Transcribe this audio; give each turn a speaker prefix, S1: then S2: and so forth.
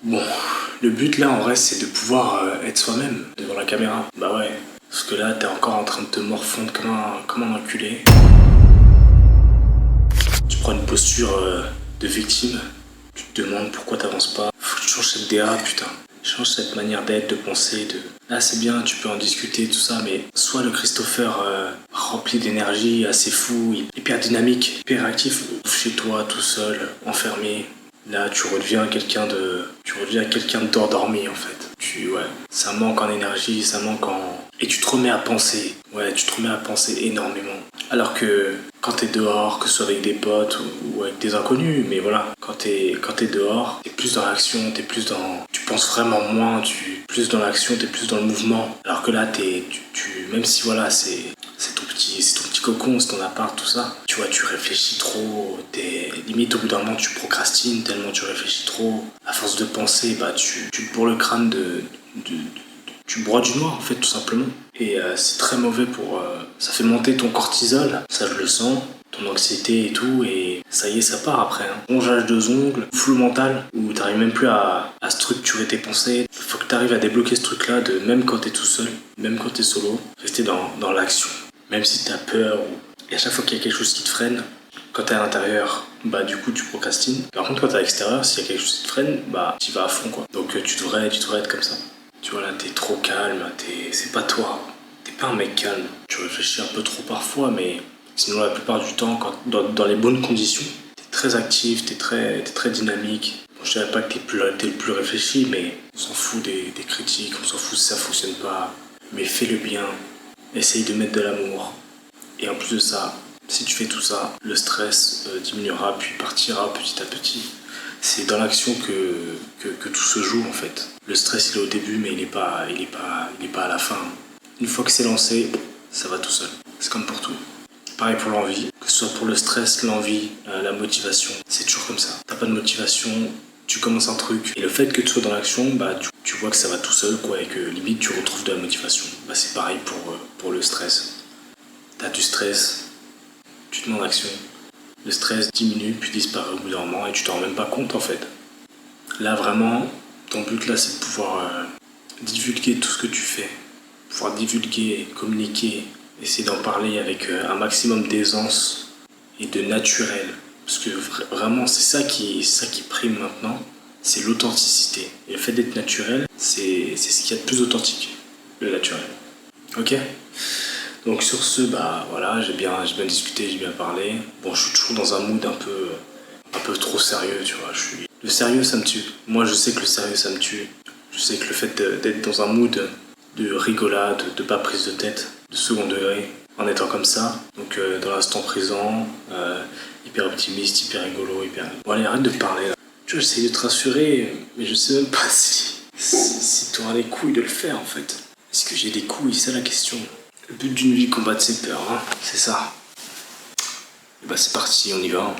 S1: Bon, le but là en vrai c'est de pouvoir être soi-même devant la caméra. Bah ouais, parce que là t'es encore en train de te morfondre comme un enculé. Tu prends une posture de victime, tu te demandes pourquoi t'avances pas. Faut que tu changes cette DA, putain. Change cette manière d'être, de penser, de... Là c'est bien, tu peux en discuter, tout ça, mais sois le Christopher rempli d'énergie, assez fou, hyper dynamique, hyper actif, chez toi, tout seul, enfermé. Là tu redeviens quelqu'un d'endormi en fait. Ouais, ça manque en énergie, ça manque en... Et tu te remets à penser, ouais, tu te remets à penser énormément. Alors que quand t'es dehors, que ce soit avec des potes ou avec des inconnus, mais voilà, quand t'es dehors, t'es plus dans l'action, t'es plus dans... Tu penses vraiment moins, tu plus dans l'action, t'es plus dans le mouvement. Alors que là, même si voilà, c'est ton petit cocon, c'est ton appart, tout ça, tu vois, tu réfléchis trop, limite au bout d'un moment tu procrastines tellement tu réfléchis trop. À force de penser, bah tu te bourres le crâne tu broies du noir en fait tout simplement. Et c'est très mauvais pour... ça fait monter ton cortisol, ça je le sens, ton anxiété et tout, et ça y est, ça part après. Rongeage de ongles, flou mental, où t'arrives même plus à structurer tes pensées. Faut que t'arrives à débloquer ce truc-là, de même quand t'es tout seul, même quand t'es solo, rester dans l'action. Même si t'as peur, et à chaque fois qu'il y a quelque chose qui te freine, quand t'es à l'intérieur, bah du coup tu procrastines. Par contre quand t'es à l'extérieur, s'il y a quelque chose qui te freine, bah t'y vas à fond quoi. Donc tu devrais être comme ça. Tu vois là, t'es trop calme, c'est pas toi. T'es pas un mec calme. Tu réfléchis un peu trop parfois, mais sinon la plupart du temps, dans les bonnes conditions, t'es très actif, t'es très dynamique. Bon, je dirais pas que t'es le plus réfléchi, mais on s'en fout des critiques, on s'en fout si ça fonctionne pas. Mais fais le bien, essaye de mettre de l'amour. Et en plus de ça, si tu fais tout ça, le stress diminuera puis partira petit à petit. C'est dans l'action que tout se joue en fait. Le stress il est au début mais il est pas à la fin. Une fois que c'est lancé, ça va tout seul. C'est comme pour tout. Pareil pour l'envie, que ce soit pour le stress, l'envie, la motivation, c'est toujours comme ça. T'as pas de motivation, tu commences un truc et le fait que tu sois dans l'action, bah tu vois que ça va tout seul quoi et que limite tu retrouves de la motivation. Bah c'est pareil pour le stress. T'as du stress, tu te mets en action. Le stress diminue puis disparaît au bout d'un moment et tu t'en rends même pas compte en fait. Là vraiment, ton but là c'est de pouvoir divulguer tout ce que tu fais. Pouvoir divulguer, communiquer, essayer d'en parler avec un maximum d'aisance et de naturel. Parce que vraiment c'est ça qui prime maintenant, c'est l'authenticité. Et le fait d'être naturel, c'est ce qu'il y a de plus authentique, le naturel. Ok ? Donc sur ce, bah voilà, j'ai bien discuté, j'ai bien parlé. Bon, je suis toujours dans un mood un peu trop sérieux, tu vois. Le sérieux, ça me tue. Moi, je sais que le sérieux, ça me tue. Je sais que le fait d'être dans un mood de rigolade, de pas prise de tête, de second degré, en étant comme ça, donc dans l'instant présent, hyper optimiste, hyper rigolo, hyper... Bon allez, arrête de parler là. Tu vois, j'essaie de te rassurer, mais je sais même pas si tu auras les couilles de le faire en fait. Est-ce que j'ai des couilles, c'est la question. Le but d'une vie, combattre ses peurs, hein, c'est ça. Et bah c'est parti, on y va.